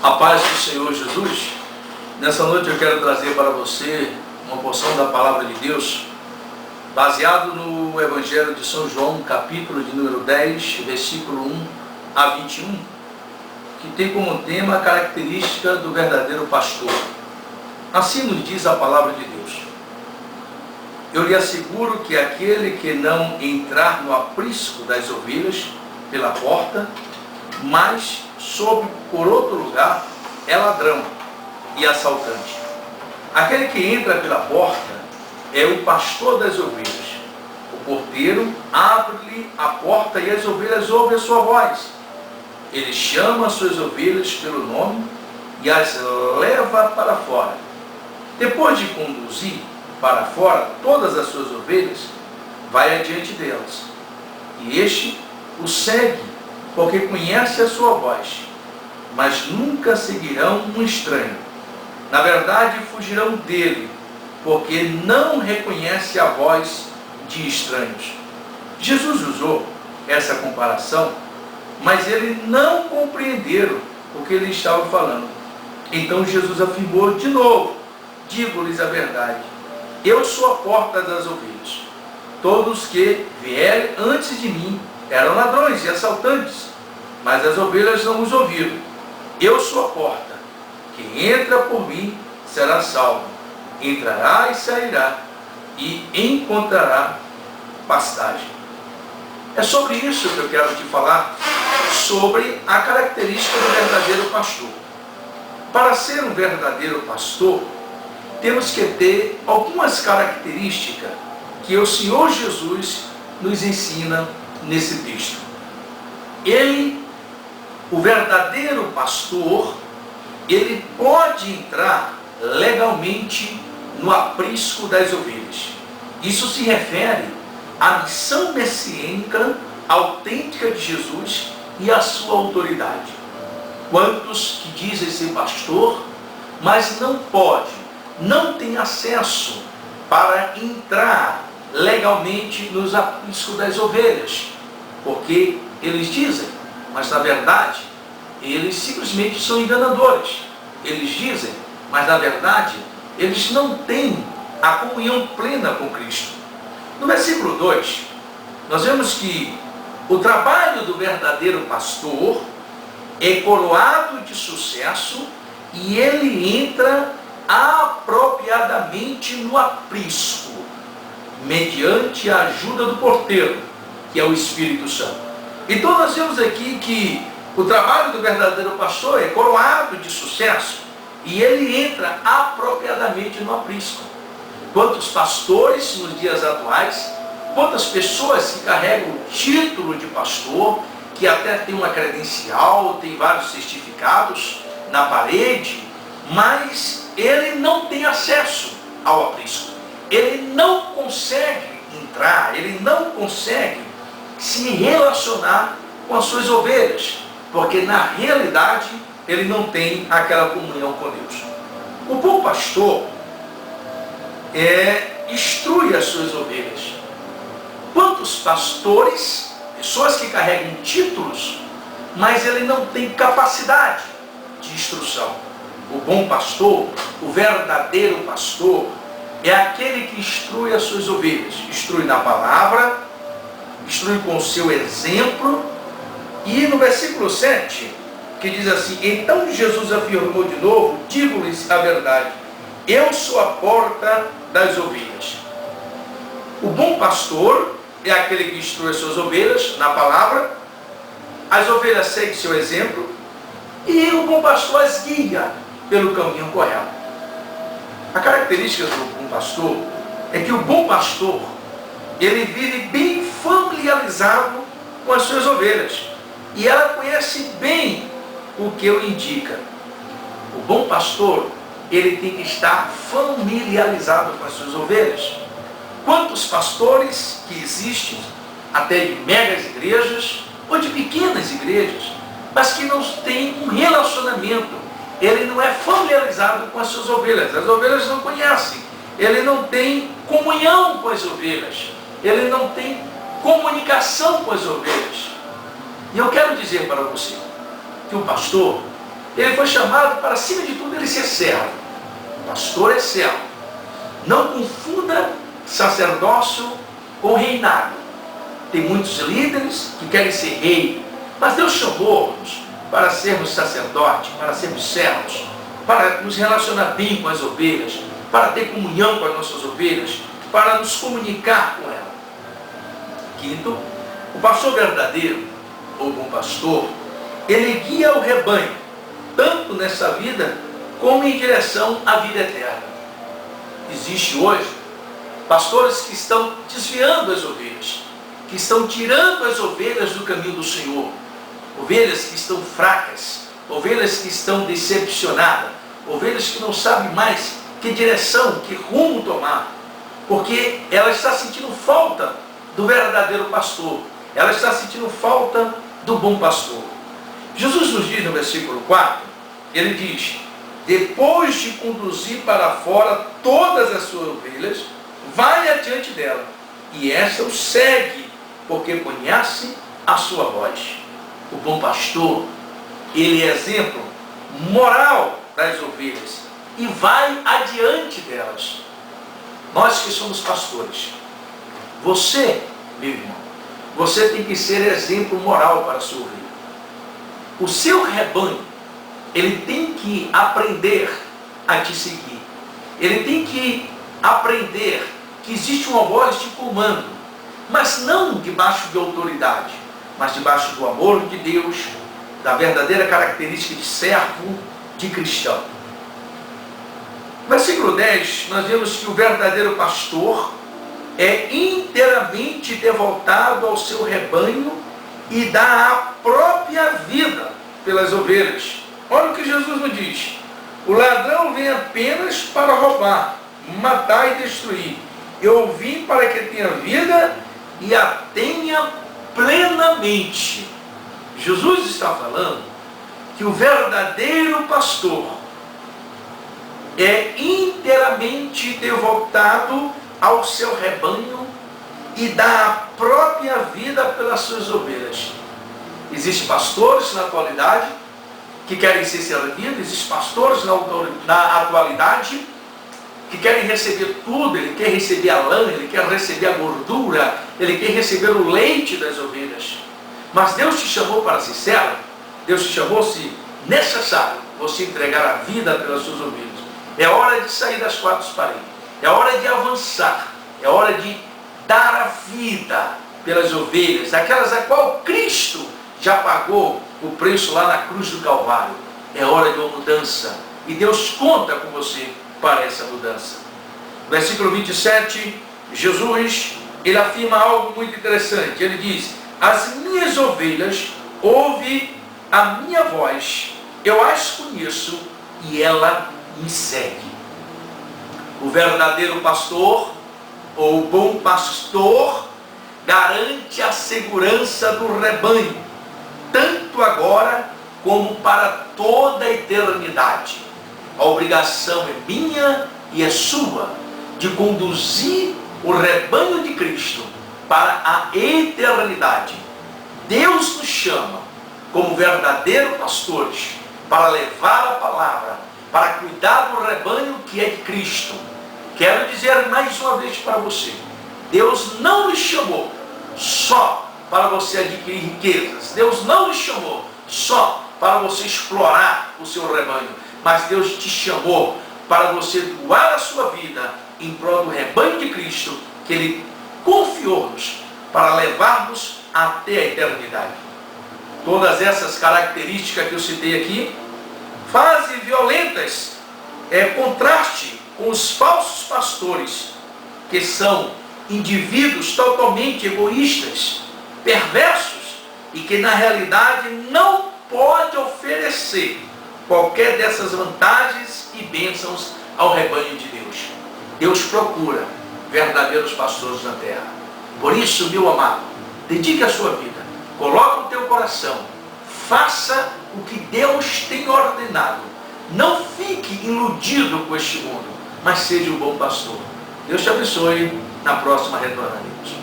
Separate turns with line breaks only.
A paz do Senhor Jesus. Nessa noite eu quero trazer para você uma porção da palavra de Deus, baseado no Evangelho de São João, capítulo de número 10, versículo 1 a 21, que tem como tema a característica do verdadeiro pastor. Assim nos diz a palavra de Deus: eu lhe asseguro que aquele que não entrar no aprisco das ovelhas pela porta, mas sobe por outro lugar, é ladrão e assaltante. Aquele que entra pela porta é o pastor das ovelhas. O porteiro abre-lhe a porta e as ovelhas ouvem a sua voz. Ele chama as suas ovelhas pelo nome e as leva para fora. Depois de conduzir para fora todas as suas ovelhas, vai adiante delas. E este o segue, porque conhece a sua voz, mas nunca seguirão um estranho. Na verdade, fugirão dele, porque não reconhece a voz de estranhos. Jesus usou essa comparação, mas eles não compreenderam o que ele estava falando. Então Jesus afirmou de novo: digo-lhes a verdade, eu sou a porta das ovelhas. Todos que vierem antes de mim eram ladrões e assaltantes, mas as ovelhas não os ouviram. Eu sou a porta. Quem entra por mim será salvo. Entrará e sairá e encontrará pastagem. É sobre isso que eu quero te falar, sobre a característica do verdadeiro pastor. Para ser um verdadeiro pastor, temos que ter algumas características que o Senhor Jesus nos ensina nesse texto. Ele, o verdadeiro pastor, ele pode entrar legalmente no aprisco das ovelhas. Isso se refere à missão messiânica autêntica de Jesus e à sua autoridade. Quantos que dizem ser pastor, mas não pode, não tem acesso para entrar legalmente nos apriscos das ovelhas, porque eles dizem, mas na verdade eles simplesmente são enganadores. Eles dizem, mas na verdade eles não têm a comunhão plena com Cristo. No versículo 2, nós vemos que o trabalho do verdadeiro pastor é coroado de sucesso e ele entra apropriadamente no aprisco, mediante a ajuda do porteiro, que é o Espírito Santo. Então nós vemos aqui que o trabalho do verdadeiro pastor é coroado de sucesso e ele entra apropriadamente no aprisco. Quantos pastores nos dias atuais, quantas pessoas que carregam o título de pastor, que até tem uma credencial, tem vários certificados na parede, mas ele não tem acesso ao aprisco. Ele não consegue entrar, ele não consegue se relacionar com as suas ovelhas, porque na realidade ele não tem aquela comunhão com Deus. O bom pastor instrui as suas ovelhas. Quantos pastores, pessoas que carregam títulos, mas ele não tem capacidade de instrução? O bom pastor, o verdadeiro pastor, é aquele que instrui as suas ovelhas. Instrui na palavra, instrui com o seu exemplo. E no versículo 7, que diz assim: então Jesus afirmou de novo, digo-lhes a verdade, eu sou a porta das ovelhas. O bom pastor é aquele que instrui as suas ovelhas na palavra, as ovelhas seguem seu exemplo, e o bom pastor as guia pelo caminho correto. A característica do bom pastor é que o bom pastor, ele vive bem familiarizado com as suas ovelhas, e ela conhece bem o que o indica. O bom pastor, ele tem que estar familiarizado com as suas ovelhas. Quantos pastores que existem, até de megas igrejas, ou de pequenas igrejas, mas que não têm um relacionamento, ele não é familiarizado com as suas ovelhas, as ovelhas não conhecem, ele não tem comunhão com as ovelhas, ele não tem comunicação com as ovelhas. E eu quero dizer para você que o pastor, ele foi chamado para, acima de tudo, ele ser servo. Pastor é servo. Não confunda sacerdócio com reinado. Tem muitos líderes que querem ser rei, mas Deus chamou-nos para sermos sacerdotes, para sermos servos, para nos relacionar bem com as ovelhas, para ter comunhão com as nossas ovelhas, para nos comunicar com elas. Quinto, o pastor verdadeiro, ou bom pastor, ele guia o rebanho, tanto nessa vida, como em direção à vida eterna. Existe hoje pastores que estão desviando as ovelhas, que estão tirando as ovelhas do caminho do Senhor, ovelhas que estão fracas, ovelhas que estão decepcionadas, ovelhas que não sabem mais que direção, que rumo tomar, porque ela está sentindo falta do verdadeiro pastor, ela está sentindo falta do bom pastor. Jesus nos diz no versículo 4, ele diz: depois de conduzir para fora todas as suas ovelhas, vai adiante dela, e esta o segue, porque conhece a sua voz. O bom pastor, ele é exemplo moral das ovelhas e vai adiante delas. Nós que somos pastores, você, meu irmão, você tem que ser exemplo moral para a sua ovelha. O seu rebanho, ele tem que aprender a te seguir. Ele tem que aprender que existe uma voz de comando, mas não debaixo de autoridade, mas debaixo do amor de Deus, da verdadeira característica de servo, de cristão. No versículo 10, nós vemos que o verdadeiro pastor é inteiramente devotado ao seu rebanho e dá a própria vida pelas ovelhas. Olha o que Jesus nos diz: o ladrão vem apenas para roubar, matar e destruir. Eu vim para que tenha vida e a tenha plenamente. Jesus está falando que o verdadeiro pastor é inteiramente devotado ao seu rebanho e dá a própria vida pelas suas ovelhas. Existem pastores na atualidade que querem ser servidos, existem pastores na atualidade que querem receber tudo. Ele quer receber a lã, ele quer receber a gordura, ele quer receber o leite das ovelhas. Mas Deus te chamou para ser servo. Deus te chamou, se necessário, você entregar a vida pelas suas ovelhas. É hora de sair das quatro paredes, é hora de avançar, é hora de dar a vida pelas ovelhas, aquelas a qual Cristo já pagou o preço lá na cruz do Calvário. É hora de uma mudança, e Deus conta com você para essa mudança. Versículo 27, Jesus, ele afirma algo muito interessante. Ele diz: as minhas ovelhas ouvem a minha voz, eu as conheço e ela me segue. O verdadeiro pastor, ou o bom pastor, garante a segurança do rebanho, tanto agora como para toda a eternidade. A obrigação é minha e é sua de conduzir o rebanho de Cristo para a eternidade. Deus nos chama como verdadeiros pastores para levar a palavra, para cuidar do rebanho que é de Cristo. Quero dizer mais uma vez para você: Deus não nos chamou só para você adquirir riquezas. Deus não nos chamou só para você explorar o seu rebanho. Mas Deus te chamou para você doar a sua vida em prol do rebanho de Cristo, que Ele confiou-nos para levarmos até a eternidade. Todas essas características que eu citei aqui fazem violentas contraste com os falsos pastores, que são indivíduos totalmente egoístas, perversos, e que na realidade não pode oferecer qualquer dessas vantagens e bênçãos ao rebanho de Deus. Deus procura verdadeiros pastores na terra. Por isso, meu amado, dedique a sua vida, coloque o teu coração, faça o que Deus tem ordenado. Não fique iludido com este mundo, mas seja um bom pastor. Deus te abençoe. Na próxima retornaremos.